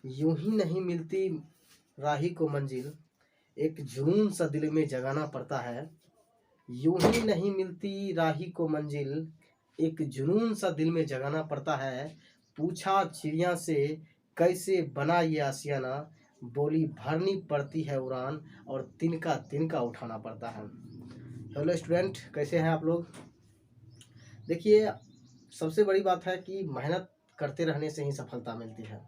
यूं ही नहीं मिलती राही को मंजिल, एक जुनून सा दिल में जगाना पड़ता है। यूं ही नहीं मिलती राही को मंजिल, एक जुनून सा दिल में जगाना पड़ता है। पूछा चिड़िया से कैसे बना ये आशियाना, बोली भरनी पड़ती है उड़ान और तिनका तिनका उठाना पड़ता है। हेलो स्टूडेंट, कैसे हैं आप लोग? देखिए, सबसे बड़ी बात है कि मेहनत करते रहने से ही सफलता मिलती है।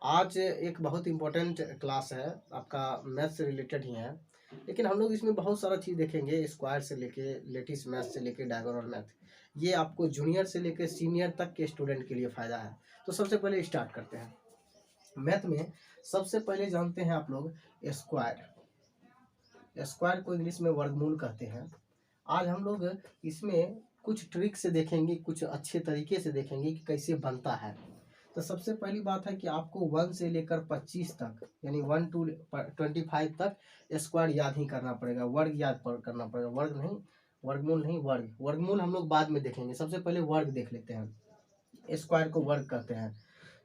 आज एक बहुत इम्पोर्टेंट क्लास है, आपका मैथ से रिलेटेड ही है, लेकिन हम लोग इसमें बहुत सारा चीज़ देखेंगे, स्क्वायर से लेके लेटिस मैथ से लेके डायगोनल मैथ। ये आपको जूनियर से लेके सीनियर तक के स्टूडेंट के लिए फ़ायदा है। तो सबसे पहले स्टार्ट करते हैं। मैथ में सबसे पहले जानते हैं आप लोग स्क्वायर। स्क्वायर को इंग्लिश में वर्गमूल कहते हैं। आज हम लोग इसमें कुछ ट्रिक से देखेंगे, कुछ अच्छे तरीके से देखेंगे कि कैसे बनता है। तो सबसे पहली बात है कि आपको 1 से लेकर 25 तक, यानी 1 to 25 तक स्क्वायर याद ही करना पड़ेगा, वर्ग याद करना पड़ेगा। वर्ग नहीं, वर्गमूल नहीं, वर्ग। वर्गमूल हम लोग बाद में देखेंगे, सबसे पहले वर्ग देख लेते हैं। स्क्वायर को वर्ग कहते हैं।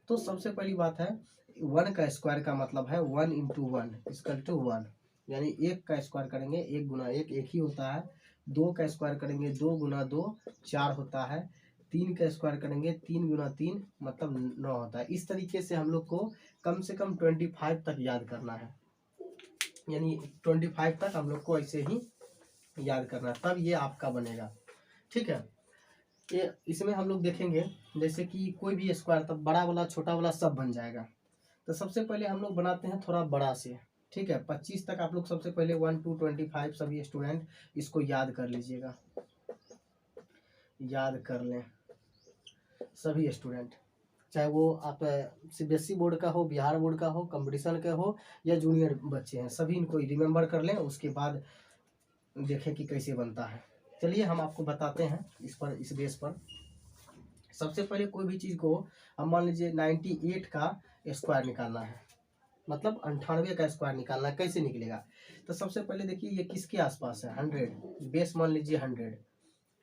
तो सबसे पहली बात है, 1 का स्क्वायर का मतलब है 1 into 1 इक्वल टू 1, यानी 1 का स्क्वायर करेंगे 1 गुना 1 1 ही होता है। 2 का स्क्वायर करेंगे 2 गुना 2 4 होता है। 3 का स्क्वायर करेंगे 3 गुना 3 मतलब 9 होता है। इस तरीके से हम लोग को कम से कम 25 तक याद करना है, यानी 25 तक हम लोग को ऐसे ही याद करना है, तब ये आपका बनेगा। ठीक है, ये इसमें हम लोग देखेंगे जैसे कि कोई भी स्क्वायर, तब बड़ा वाला छोटा वाला सब बन जाएगा। तो सबसे पहले हम लोग बनाते हैं थोड़ा बड़ा से। ठीक है, 25 तक आप लोग सबसे पहले 1 to 25 सभी स्टूडेंट इसको याद कर लीजिएगा, याद कर लें सभी स्टूडेंट, चाहे वो आप सीबीएसई बोर्ड का हो, बिहार बोर्ड का हो, कंपटीशन का हो या जूनियर बच्चे हैं, सभी इनको रिमेंबर कर लें। उसके बाद देखें कि कैसे बनता है। चलिए हम आपको बताते हैं इस बेस पर। सबसे पहले कोई भी चीज़ को हम मान लीजिए 98 का स्क्वायर निकालना है, मतलब 98 का स्क्वायर निकालना है। कैसे निकलेगा? तो सबसे पहले देखिए ये किसके आसपास है, 100 बेस मान लीजिए 100।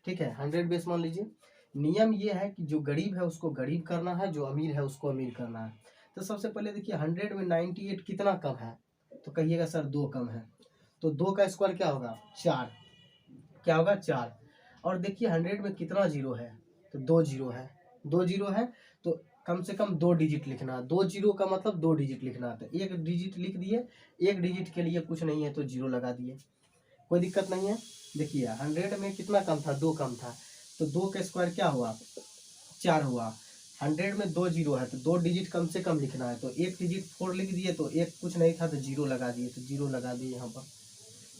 ठीक है, 100 बेस मान लीजिए। नियम ये है कि जो गरीब है उसको गरीब करना है, जो अमीर है उसको अमीर करना है। तो सबसे पहले देखिए 100 में 98 कितना कम है, तो कहिएगा सर 2 कम है। तो 2 का स्क्वायर क्या होगा, 4। क्या होगा, 4। और देखिए 100 में कितना जीरो है, तो 2 जीरो है। 2 जीरो है तो कम से कम 2 डिजिट लिखना है। 2 जीरो का मतलब 2 डिजिट लिखना है। तो 1 डिजिट लिख दिए, 1 डिजिट के लिए कुछ नहीं है तो जीरो लगा दिए, कोई दिक्कत नहीं है। देखिए 100 में कितना कम था, 2 कम था, तो 2 का स्क्वायर क्या हुआ, 4 हुआ। 100 में 2 जीरो है तो 2 डिजिट कम से कम लिखना है। तो 1 डिजिट 4 लिख दिए, तो 1 कुछ नहीं था तो जीरो लगा दिए, तो जीरो लगा दिए यहाँ पर।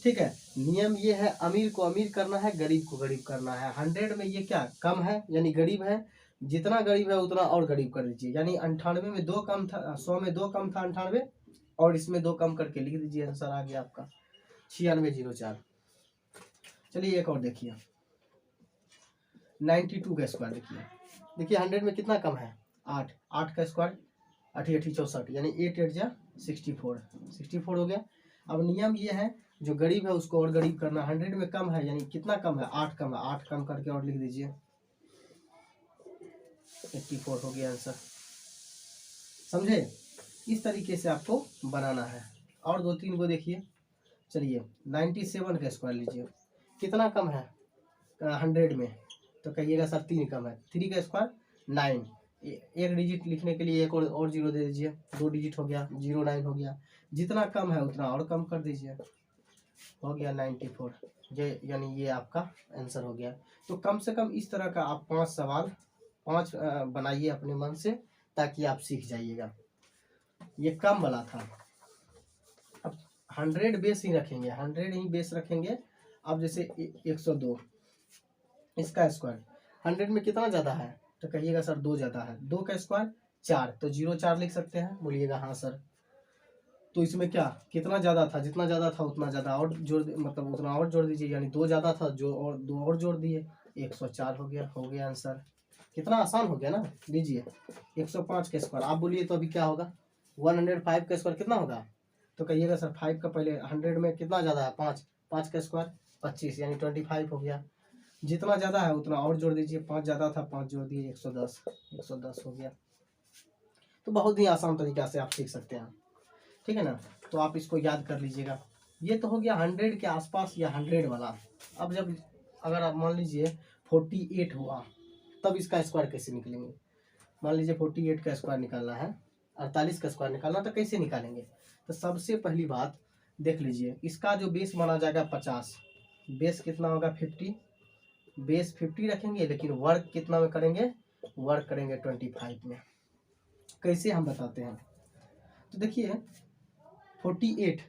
ठीक है, नियम ये है, अमीर को अमीर करना है, गरीब को गरीब करना है। 100 में ये क्या कम है, यानी गरीब है, जितना गरीब है उतना और गरीब कर दीजिए। यानी 98 में 2 कम था, 100 में 2 कम था 98, और इसमें 2 कम करके लिख दीजिए, आंसर आ गया आपका 9604। चलिए एक और देखिए, 92 का स्क्वायर देखिए। देखिए 100 में कितना कम है, 8। 8 का स्क्वायर 8 8 64, यानी 8 8 जा 64, 64 हो गया। अब नियम ये है, जो गरीब है उसको और गरीब करना। 100 में कम है, यानी कितना कम है, 8 कम है, 8 कम करके और लिख दीजिए, 84 हो गया आंसर। समझे? इस तरीके से आपको बनाना है। और 2 3 को देखिए। चलिए 97 का स्क्वायर लीजिए, कितना कम है 100 में, तो कहिएगा सर 3 कम है। 3 का स्क्वायर 9, 1 डिजिट लिखने के लिए एक और जीरो दे दीजिए, 2 डिजिट हो गया, 09 हो गया। जितना कम है उतना और कम कर दीजिए, हो गया 94। ये यानी ये आपका आंसर हो गया। तो कम से कम इस तरह का आप 5 सवाल 5 बनाइए अपने मन से, ताकि आप सीख जाइएगा। ये कम वाला था। अब 100 बेस ही रखेंगे, 100 ही बेस रखेंगे। अब जैसे 102, इसका स्क्वायर 100 में कितना ज़्यादा है, तो कहिएगा सर 2 ज़्यादा है। 2 का स्क्वायर 4, तो 04 लिख सकते हैं, बोलिएगा हाँ सर। तो इसमें क्या कितना ज़्यादा था, जितना ज़्यादा था उतना ज़्यादा और जोड़, मतलब उतना और जोड़ दीजिए, यानी 2 ज़्यादा था, जो और 2 और जोड़ दिए, 104 हो गया आंसर। कितना आसान हो गया ना। लीजिए 105 का स्क्वायर, आप बोलिए तो अभी क्या होगा, 105 का स्क्वायर कितना होगा, तो कहिएगा सर 5 का पहले 100 में कितना ज़्यादा है, 5। 5 का स्क्वायर 25, यानी 25 हो गया। जितना ज़्यादा है उतना और जोड़ दीजिए, 5 ज़्यादा था 5 जोड़ दिए, 110 हो गया। तो बहुत ही आसान तरीका से आप सीख सकते हैं, ठीक है ना। तो आप इसको याद कर लीजिएगा। ये तो हो गया 100 के आसपास या 100 वाला। अब जब अगर आप मान लीजिए 48 हुआ, तब इसका स्क्वायर कैसे निकलेंगे। मान लीजिए 48 का स्क्वायर निकालना है, 48 का स्क्वायर निकालना, तो कैसे निकालेंगे। तो सबसे पहली बात देख लीजिए, इसका जो बेस माना जाएगा 50, बेस कितना होगा 50, बेस 50 रखेंगे, लेकिन वर्क कितना में करेंगे, वर्क करेंगे 25 में। कैसे हम बताते हैं, तो देखिए 48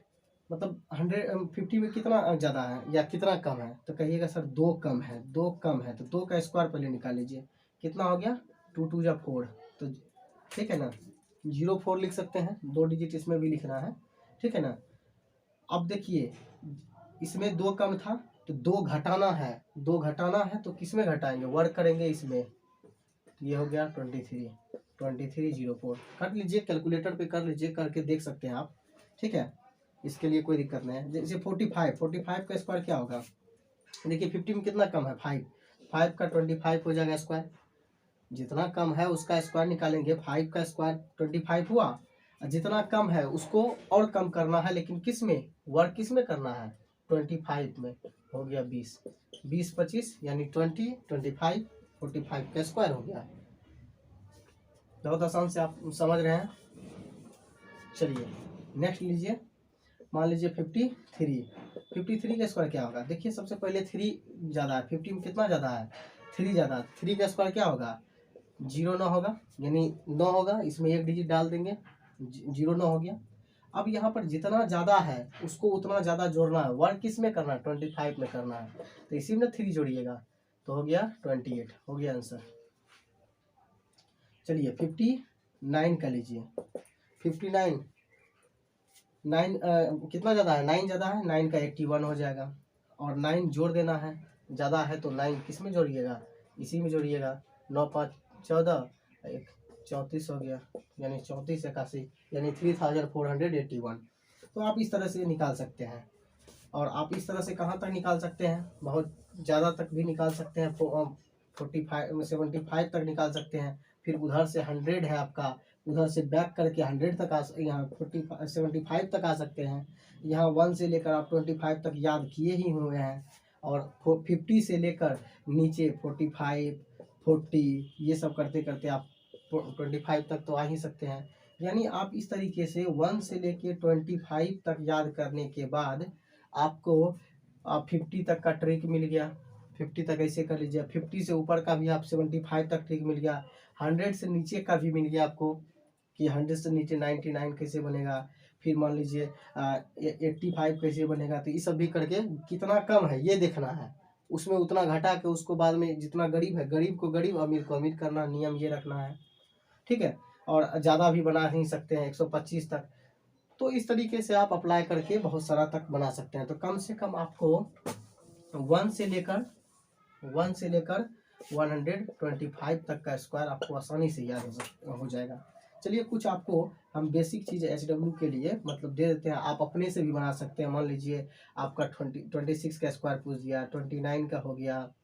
मतलब 150 में कितना ज़्यादा है या कितना कम है, तो कहिएगा सर 2 कम है, 2 कम है, तो 2 का स्क्वायर पहले निकाल लीजिए, कितना हो गया 2 2 जा 4, तो ठीक है ना, 04 लिख सकते हैं, 2 डिजिट इसमें भी लिखना है, ठीक है ना। अब देखिए इसमें 2 कम था, तो 2 घटाना है, 2 घटाना है तो किस में घटाएंगे, वर्क करेंगे इसमें, ये हो गया 2304। कर लीजिए, कैलकुलेटर पे कर लीजिए, करके देख सकते हैं आप, ठीक है, इसके लिए कोई दिक्कत नहीं है। जैसे 45 का स्क्वायर क्या होगा, देखिए 50 में कितना कम है 5, 5 का 25 हो जाएगा स्क्वायर, जितना कम है उसका स्क्वायर निकालेंगे, 5 का स्क्वायर 25 हुआ, और जितना कम है उसको और कम करना है, लेकिन किस में, वर्क किस में करना है 25 में, हो गया 20, 20 25 यानी 20 25 45 का स्क्वायर हो गया। बहुत आसान से आप समझ रहे हैं। चलिए नेक्स्ट लीजिए, मान लीजिए 53 का स्क्वायर क्या होगा, देखिए सबसे पहले 3 ज़्यादा है, 50 में कितना ज़्यादा है 3 ज़्यादा, 3 का स्क्वायर क्या होगा 0 9 होगा, यानी 9 होगा, इसमें एक डिजिट डाल देंगे, 0 9 हो गया। अब यहाँ पर जितना ज़्यादा है उसको उतना ज़्यादा जोड़ना है, वर्क किस में करना है 25 में करना है, तो इसी में 3 जोड़िएगा, तो हो गया 28, हो गया आंसर। चलिए 59 का लीजिए, 59 9 कितना ज़्यादा है 9 ज़्यादा है, 9 का 81 हो जाएगा, और 9 जोड़ देना है, ज़्यादा है तो 9 किस में जोड़िएगा, इसी में जोड़िएगा, 9 5 14, 34 हो गया, यानी 34 81, यानी 3481। तो आप इस तरह से निकाल सकते हैं, और आप इस तरह से कहाँ तक निकाल सकते हैं, बहुत ज़्यादा तक भी निकाल सकते हैं, 75 तक निकाल सकते हैं। फिर उधर से 100 है आपका, उधर से बैक करके 100 तक यहाँ 75 तक आ सकते हैं। यहाँ 1 से लेकर आप 25 तक याद किए ही हुए हैं, और 50 से लेकर नीचे 45 40 ये सब करते करते आप 25 तक तो आ ही सकते हैं। यानी आप इस तरीके से 1 से लेके 25 तक याद करने के बाद आपको 50 तक का ट्रिक मिल गया, 50 तक ऐसे कर लीजिए, 50 से ऊपर का भी आप 75 तक ट्रिक मिल गया, 100 से नीचे का भी मिल गया आपको कि 100 से नीचे 99 कैसे बनेगा, फिर मान लीजिए 85 कैसे बनेगा, तो ये सब भी करके कितना कम है ये देखना है, उसमें उतना घटा के उसको बाद में जितना गरीब है गरीब को गरीब, अमीर को अमीर करना, नियम ये रखना है, ठीक है। और ज़्यादा भी बना नहीं सकते हैं 125 तक, तो इस तरीके से आप अप्लाई करके बहुत सारा तक बना सकते हैं। तो कम से कम आपको 1 से लेकर 125 तक का स्क्वायर आपको आसानी से याद हो जाएगा। चलिए कुछ आपको हम बेसिक चीज़ HW के लिए मतलब दे देते हैं, आप अपने से भी बना सकते हैं। मान लीजिए आपका 26 का स्क्वायर पूछ दिया, 29 का हो गया,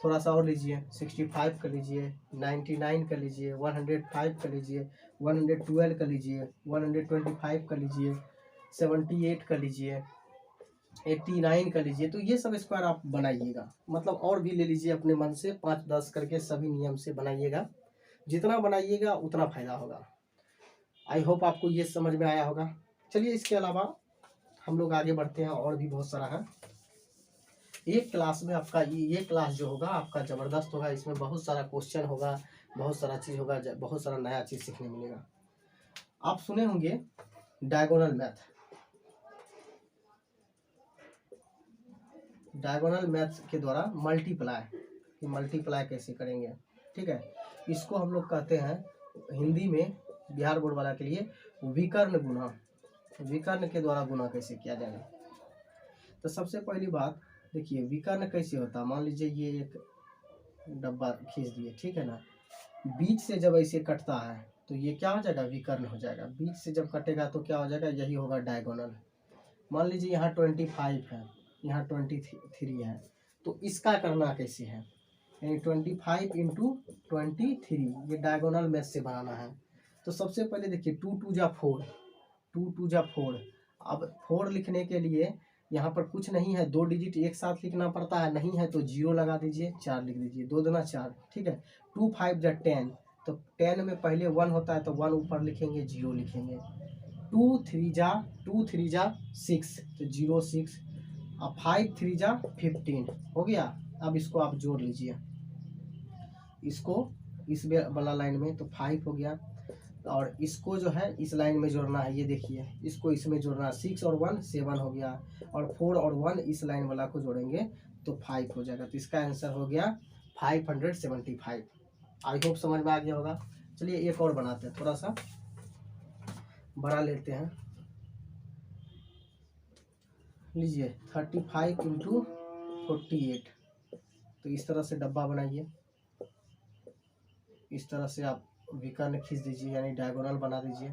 थोड़ा सा और लीजिए 65 कर लीजिए, 99 कर लीजिए, 105 कर लीजिए, 112 कर लीजिए, 125 कर लीजिए, 78 कर लीजिए, 89 कर लीजिए। तो ये सब स्क्वायर आप बनाइएगा, मतलब और भी ले लीजिए अपने मन से, 5 10 करके सभी नियम से बनाइएगा, जितना बनाइएगा उतना फायदा होगा। आई होप आपको ये समझ में आया होगा। चलिए इसके अलावा हम लोग आगे बढ़ते हैं, और भी बहुत सारा है। एक क्लास में आपका ये क्लास जो होगा आपका ज़बरदस्त होगा, इसमें बहुत सारा क्वेश्चन होगा, बहुत सारा चीज़ होगा, बहुत सारा नया चीज़ सीखने मिलेगा। आप सुने होंगे डायगोनल मैथ, डायगोनल मैथ के द्वारा मल्टीप्लाई कैसे करेंगे, ठीक है, इसको हम लोग कहते हैं हिंदी में बिहार बोर्ड वाला के लिए विकर्ण गुणा, विकर्ण के द्वारा गुणा कैसे किया जाएगा। तो सबसे पहली बात देखिए विकर्ण कैसे होता है, मान लीजिए ये एक डब्बा खींच दिए, ठीक है ना, बीच से जब ऐसे कटता है तो ये क्या हो जाएगा, विकर्ण हो जाएगा। बीच से जब कटेगा तो क्या हो जाएगा, यही होगा डायगोनल। मान लीजिए यहाँ 25 है, यहाँ 23 है, तो इसका करना कैसे है, यानी 25 × 23 ये डायगोनल मैथ से बनाना है। तो तो सबसे पहले देखिए 2 2 जा 4, 2 2 जा 4। अब 4 लिखने के लिए यहाँ पर कुछ नहीं है, 2 डिजिट एक साथ लिखना पड़ता है, नहीं है तो 0 लगा दीजिए, 4 लिख दीजिए, 2 दूना 4, ठीक है। 2 5 जा 10, तो 10 में पहले 1 होता है तो 1 ऊपर लिखेंगे, 0 लिखेंगे। 2 3 जा 6, तो 0 6। अब 5 3 जा 15 हो गया। अब इसको आप जोड़ लीजिए, इसको इस वाला लाइन में, तो 5 हो गया। और इसको जो है इस लाइन में जोड़ना है, ये देखिए इसको इसमें जोड़ना है, 6 और 1 7 हो गया, और 4 और 1 इस लाइन वाला को जोड़ेंगे तो 5 हो जाएगा। तो इसका आंसर हो गया 575। आई होप समझ में आ गया होगा। चलिए एक और बनाते हैं, थोड़ा सा बड़ा लेते हैं। लीजिए 35 इंटू 48, तो इस तरह से डब्बा बनाइए, इस तरह से आप विकर्ण खींच दीजिए, यानी डायगोनल बना दीजिए।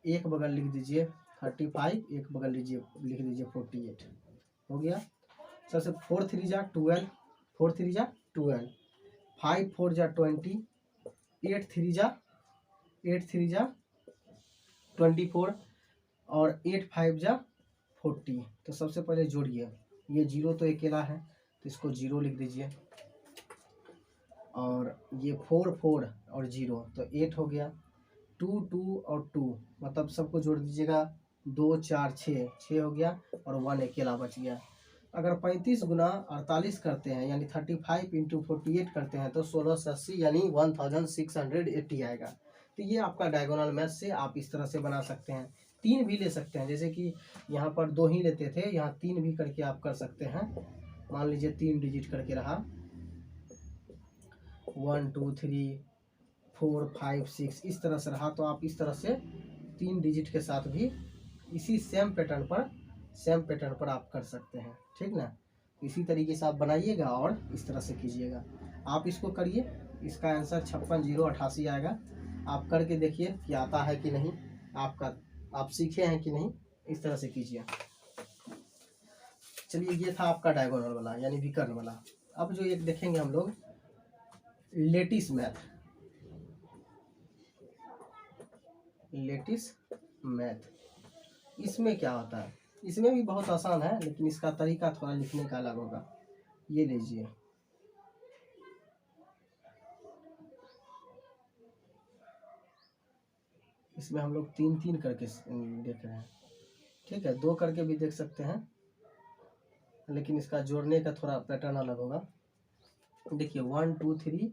एक बगल लिख दीजिए 35, एक बगल लीजिए लिख दीजिए 48, हो गया। सबसे 4 3 जा 12, 4 3 जा 12, 5 4 जा 20, 8 3 जा 24, और 8 5 जा 40। तो सबसे पहले जोड़िए, ये 0 तो अकेला है तो इसको 0 लिख दीजिए, और ये 4 4 और 0 तो 8 हो गया। 2 2 और 2 मतलब सबको जोड़ दीजिएगा, 2 4 6 हो गया, और 1 अकेला बच गया। अगर 35 गुना 48 करते हैं, यानी 35 इंटू 48 करते हैं, तो 1680 यानी 1680 आएगा। तो ये आपका डायगोनल मैथ से आप इस तरह से बना सकते हैं। 3 भी ले सकते हैं, जैसे कि यहाँ पर 2 ही लेते थे, यहाँ 3 भी करके आप कर सकते हैं। मान लीजिए 3 डिजिट करके रहा, 1 2 3 4 5 6 इस तरह से रहा, तो आप इस तरह से 3 डिजिट के साथ भी इसी सेम पैटर्न पर आप कर सकते हैं, ठीक ना। इसी तरीके से आप बनाइएगा और इस तरह से कीजिएगा। आप इसको करिए, इसका आंसर 56,088 आएगा। आप करके देखिए कि आता है कि नहीं, आप सीखे हैं कि नहीं, इस तरह से कीजिए। चलिए ये था आपका डायगोनल वाला यानी विकर्ण वाला। अब जो एक देखेंगे हम लोग लेटिस मैथ। इसमें क्या होता है, इसमें भी बहुत आसान है, लेकिन इसका तरीका थोड़ा लिखने का अलग होगा। ये लीजिए, इसमें हम लोग 3 3 करके देख रहे हैं, ठीक है। 2 करके भी देख सकते हैं, लेकिन इसका जोड़ने का थोड़ा पैटर्न अलग होगा। देखिए 1 2 3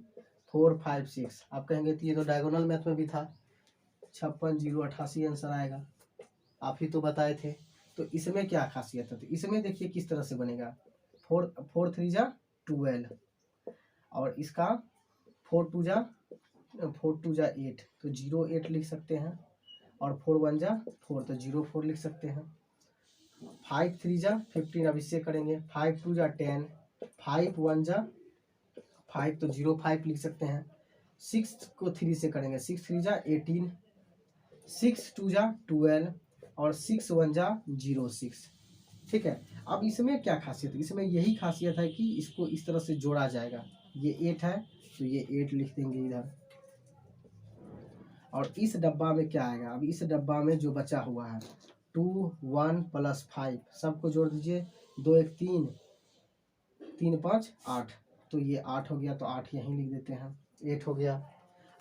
4 5 6, आप कहेंगे तो ये तो डायगोनल मैथ में भी था, 56,088 आंसर आएगा, आप ही तो बताए थे। तो इसमें क्या खासियत है, तो इसमें देखिए किस तरह से बनेगा। 4 4 3 जा 12, और इसका 4 2 जा 8, तो 0 8 लिख सकते हैं, और 4 1 जा 4, तो 0 4 लिख सकते हैं। 5 3 जा 15, अब इससे करेंगे, 5 2 जा 10, 5 1 जा 5, तो 0 5 लिख सकते हैं। 6 को 3 से करेंगे, 6 3 जा 18, 6 2 जा 12, और 6 1 जा 0 6, ठीक है। अब इसमें क्या खासियत है, इसमें यही खासियत है कि इसको इस तरह से जोड़ा जाएगा। ये 8 है तो ये 8 लिख देंगे इधर, और इस डब्बा में क्या आएगा, अब इस डब्बा में जो बचा हुआ है 2 1 प्लस 5 सबको जोड़ दीजिए, 2 1 3 3 5 8, तो ये 8 हो गया, तो 8 यहीं लिख देते हैं, 8 हो गया।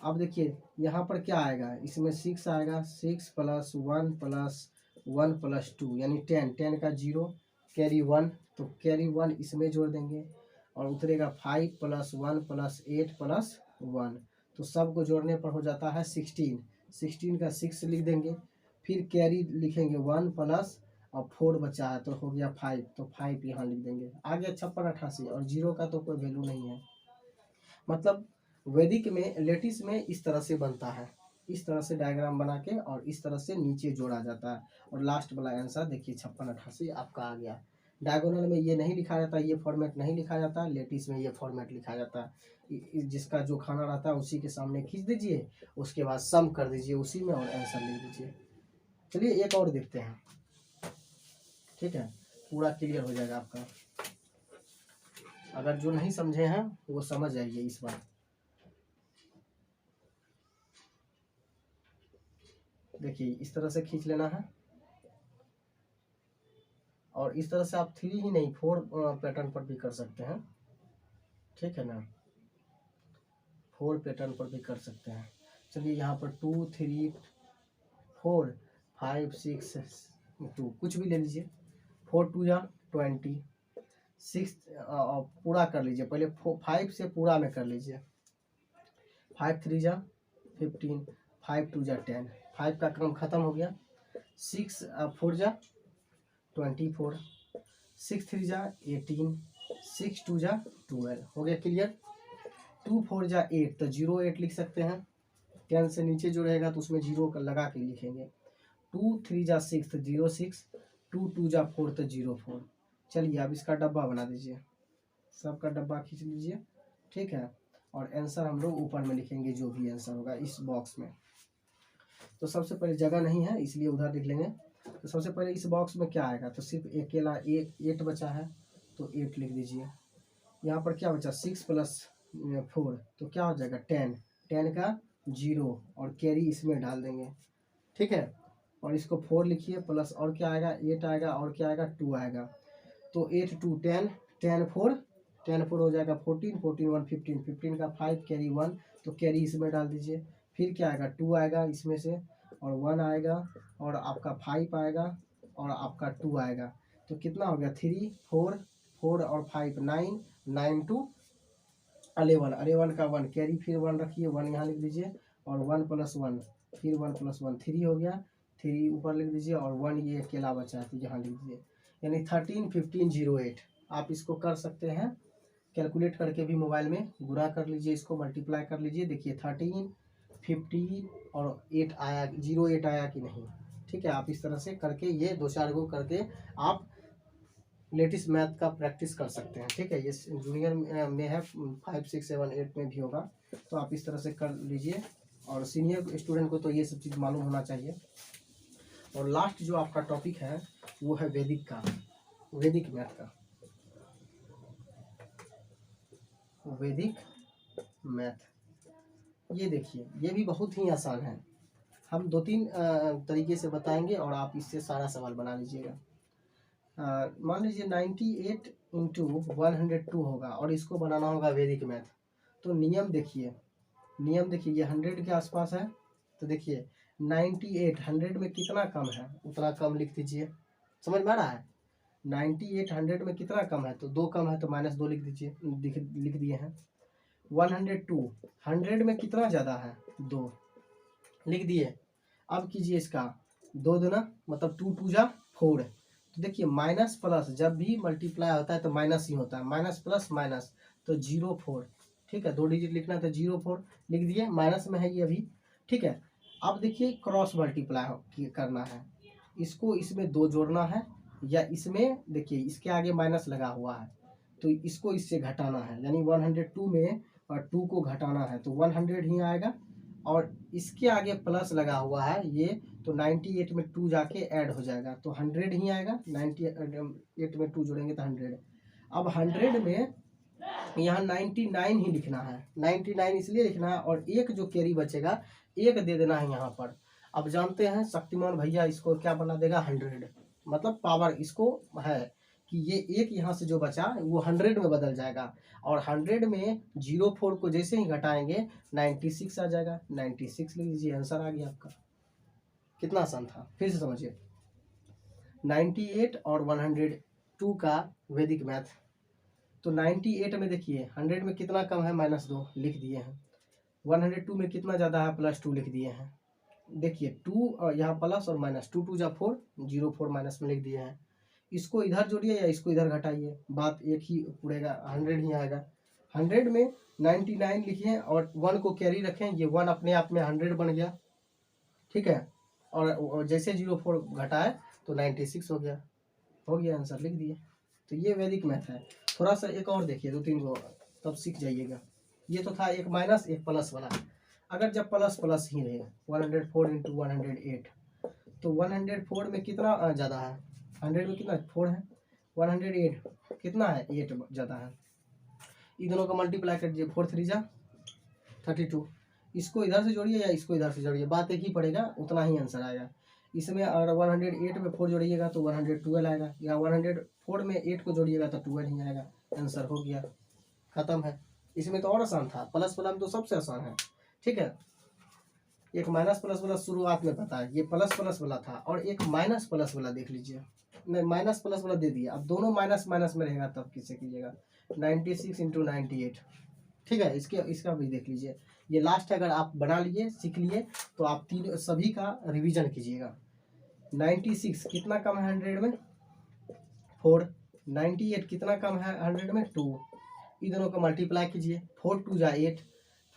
अब देखिए यहाँ पर क्या आएगा, इसमें 6 आएगा, 6 प्लस 1 प्लस 1 प्लस 2 यानी 10, 10 का 0 कैरी 1, तो कैरी 1 इसमें जोड़ देंगे, और उतरेगा 5 प्लस 1 प्लस 8 प्लस 1, तो सबको जोड़ने पर हो जाता है 16, 16 का 6 लिख देंगे, फिर कैरी लिखेंगे 1 प्लस, और 4 बचा है तो हो गया 5, तो 5 यहाँ लिख देंगे। आ गया 5688, और 0 का तो कोई वैल्यू नहीं है। मतलब वैदिक में लेटिस में इस तरह से बनता है, इस तरह से डायग्राम बना के और इस तरह से नीचे जोड़ा जाता है, और लास्ट वाला आंसर देखिए 5688 आपका आ गया। डायगोनल में ये नहीं लिखा जाता, ये फॉर्मेट नहीं लिखा जाता, लेटिस में ये फॉर्मेट लिखा जाता है। जिसका जो खाना रहता है उसी के सामने खींच दीजिए, उसके बाद सम कर दीजिए उसी में, और आंसर लिख दीजिए। चलिए एक और देखते हैं, ठीक है, पूरा क्लियर हो जाएगा आपका। अगर जो नहीं समझे हैं वो समझ जाइए इस बार। देखिए इस तरह से खींच लेना है, और इस तरह से आप 3 ही नहीं 4 पैटर्न पर भी कर सकते हैं, ठीक है ना, 4 पैटर्न पर भी कर सकते हैं। चलिए यहाँ पर 2 3 4 5 6 2 कुछ भी ले लीजिए। 4 2 जा 20, 6 पूरा कर लीजिए, पहले 5 से पूरा में कर लीजिए। 5 3 जा 15, 5 2 जा 10, 5 का क्रम खत्म हो गया। 6 4 जा 24, 6 3 जा 18, 6 2 जा 12, हो गया क्लियर। 2 4 जा 8, तो 0 8 लिख सकते हैं। 10 से नीचे जो रहेगा तो उसमें 0 लगा के लिखेंगे। 2 3 जा 6 तो 0 6, 2 2 जा 4 तो 0 4। चलिए अब इसका डब्बा बना दीजिए, सबका डब्बा खींच लीजिए, ठीक है। और आंसर हम लोग ऊपर में लिखेंगे, जो भी आंसर होगा इस बॉक्स में। तो सबसे पहले जगह नहीं है इसलिए उधर लिख लेंगे। तो सबसे पहले इस बॉक्स में क्या आएगा, तो सिर्फ अकेला 8 बचा है, तो 8 लिख दीजिए। यहाँ पर क्या बचा 6 प्लस 4, तो क्या हो जाएगा 10, 10 का 0 और कैरी इसमें डाल देंगे, ठीक है। और इसको 4 लिखिए, प्लस और क्या आएगा 8 आएगा, और क्या आएगा 2 आएगा। तो 8 2 10, 10 4, 10 4 हो जाएगा 14, 14 1 15, 15 का 5 कैरी 1, तो कैरी इसमें डाल दीजिए। फिर क्या आएगा 2 आएगा इसमें से, और 1 आएगा, और आपका 5 आएगा, और आपका 2 आएगा। तो कितना हो गया 3 4 4 और 5 9, 9 2 11, 11 का 1 कैरी, फिर 1 रखिए, 1 यहाँ लिख दीजिए, और 1 प्लस 1, फिर 1 प्लस 1 3 हो गया, 3 ऊपर लिख दीजिए, और 1 ये अकेला बचा है तो यहाँ लिख दीजिए। यानी 13 15 08। आप इसको कर सकते हैं कैलकुलेट करके भी, मोबाइल में गुणा कर लीजिए, इसको मल्टीप्लाई कर लीजिए। देखिए 13 15 और 8 आया, 08 आया कि नहीं, ठीक है। आप इस तरह से करके ये 2-4 को करके आप लेटेस्ट मैथ का प्रैक्टिस कर सकते हैं, ठीक है। ये जूनियर में है, 5 6 7 8 में भी होगा, तो आप इस तरह से कर लीजिए। और सीनियर स्टूडेंट को तो ये सब चीज़ मालूम होना चाहिए। और लास्ट जो आपका टॉपिक है वो है वैदिक का, वैदिक मैथ का, वैदिक मैथ। ये देखिए ये भी बहुत ही आसान है, हम 2-3 तरीके से बताएंगे और आप इससे सारा सवाल बना लीजिएगा। मान लीजिए 98 इंटू 102 होगा, और इसको बनाना होगा वैदिक मैथ। तो नियम देखिए, नियम देखिए, ये 100 के आसपास है, तो देखिए 98 100 में कितना कम है उतना कम लिख दीजिए, समझ में आ रहा है। 98 100 में कितना कम है, तो 2 कम है तो -2 लिख दीजिए, लिख दिए हैं। 102 100 में कितना ज़्यादा है, 2 लिख दिए। अब कीजिए इसका 2 दूना मतलब 2 2 जा 4। तो देखिए माइनस प्लस जब भी मल्टीप्लाई होता है तो माइनस ही होता है, माइनस प्लस माइनस, तो 0 4, ठीक है। 2 डिजिट लिखना है तो 0 4 लिख दिए, माइनस में है ये अभी, ठीक है। अब देखिए क्रॉस मल्टीप्लाई करना है, इसको इसमें 2 जोड़ना है, या इसमें देखिए इसके आगे माइनस लगा हुआ है तो इसको इससे घटाना है, यानी 102 में और 2 को घटाना है तो 100 ही आएगा, और इसके आगे प्लस लगा हुआ है ये, तो 98 में 2 जाके ऐड हो जाएगा तो 100 ही आएगा। 98 में 2 जोड़ेंगे तो 100। अब 100 में यहाँ 99 ही लिखना है, 99 इसलिए लिखना है, और एक जो कैरी बचेगा एक दे देना है यहाँ पर। अब जानते हैं शक्तिमान भैया इसको क्या बना देगा 100, मतलब पावर इसको है कि ये एक यहाँ से जो बचा वो 100 में बदल जाएगा, और 100 में 04 को जैसे ही घटाएंगे 96 आ जाएगा, 96 लिख लीजिए, आंसर आ गया आपका। कितना आसान था, फिर से समझिए। 98 और 102 का वैदिक मैथ। तो 98 में देखिए 100 में कितना कम है -2 लिख दिए हैं, 102 में कितना ज़्यादा है +2 लिख दिए हैं। देखिए 2 यहाँ प्लस और माइनस, 2 2 जा 4, 0 4 माइनस में लिख दिए हैं। इसको इधर जोड़िए या इसको इधर घटाइए, बात एक ही उड़ेगा, 100 ही आएगा। 100 में 99 लिखिए और 1 को कैरी रखें, ये 1 अपने आप में 100 बन गया, ठीक है। और जैसे 04 घटाए तो 96 हो गया आंसर, लिख दिए। तो ये वैदिक मैथ है। थोड़ा सा एक और देखिए 2-3 को, तब सीख जाइएगा। ये तो था एक माइनस एक प्लस वाला। अगर जब प्लस प्लस ही रहे 104 इंटू 108, तो 104 में कितना ज़्यादा है, 100 में कितना 4 है, 108 कितना है 8 ज़्यादा है। इन दोनों का मल्टीप्लाई कर दीजिए, 4 3 जा 32, इसको इधर से जोड़िए या इसको इधर से जोड़िए, बात एक ही पड़ेगा, उतना ही आंसर आएगा। इसमें अगर 108 में 4 जोड़िएगा तो 112 आएगा, या 104 में 8 को जोड़िएगा तो 12 ही आएगा। आंसर हो गया, खत्म है। इसमें तो और आसान था, प्लस वाला में तो सबसे आसान है। ठीक है, एक माइनस प्लस वाला शुरुआत में पता है, ये प्लस प्लस वाला था, और एक माइनस प्लस वाला देख लीजिए, नहीं माइनस प्लस वाला दे दिया, अब दोनों माइनस माइनस में रहेगा तब किसे कीजिएगा, 96 इंटू 98। ठीक है, इसका भी देख लीजिए, ये लास्ट है, अगर आप बना लिए सीख लिए तो आप तीन सभी का रिवीजन कीजिएगा। 96 कितना कम है 100 में, 4। 98 कितना कम है 100 में, 2। इन दोनों का मल्टीप्लाई कीजिए, 4 2 जा 8,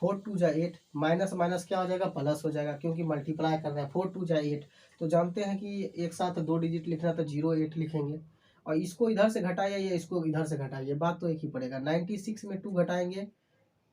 4 2 जा 8, माइनस माइनस क्या हो जाएगा, प्लस हो जाएगा, क्योंकि मल्टीप्लाई कर रहे हैं। 4 2 जा 8, तो जानते हैं कि एक साथ 2 डिजिट लिखना तो 08 लिखेंगे, और इसको इधर से घटाइए या इसको इधर से घटाइए, बात तो एक ही पड़ेगा। 96 में 2 घटाएंगे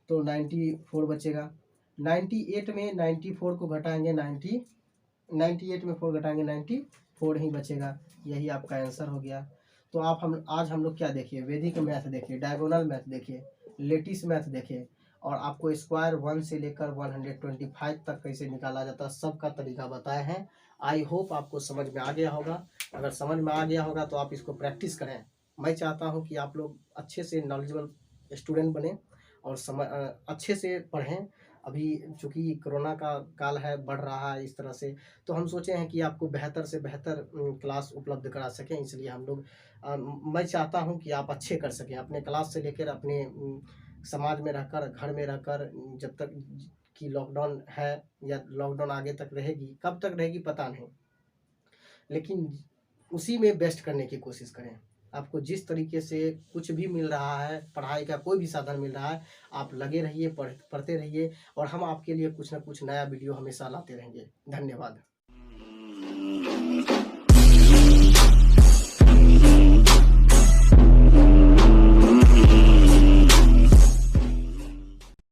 तो 94 बचेगा, 98 में 94 को घटाएंगे 98 में 4 घटाएंगे 94 ही बचेगा, यही आपका आंसर हो गया। तो आज हम लोग क्या देखिए, वैदिक मैथ देखिए, डायगोनल मैथ देखिए, लेटिस मैथ देखिए, और आपको स्क्वायर 1 से लेकर 125 तक कैसे निकाला जाता है सबका तरीका बताए हैं। आई होप आपको समझ में आ गया होगा। अगर समझ में आ गया होगा तो आप इसको प्रैक्टिस करें। मैं चाहता हूं कि आप लोग अच्छे से नॉलेजेबल स्टूडेंट बने और अच्छे से पढ़ें। अभी चूँकि कोरोना का काल है, बढ़ रहा है इस तरह से, तो हम सोचे हैं कि आपको बेहतर से बेहतर क्लास उपलब्ध करा सकें, इसलिए हम लोग मैं चाहता हूं कि आप अच्छे कर सकें अपने क्लास से लेकर अपने समाज में रहकर, घर में रहकर, जब तक कि लॉकडाउन है या लॉकडाउन आगे तक रहेगी, कब तक रहेगी पता नहीं, लेकिन उसी में बेस्ट करने की कोशिश करें। आपको जिस तरीके से कुछ भी मिल रहा है, पढ़ाई का कोई भी साधन मिल रहा है, आप लगे रहिए, पढ़ते रहिए, और हम आपके लिए कुछ ना कुछ नया वीडियो हमेशा लाते रहेंगे। धन्यवाद।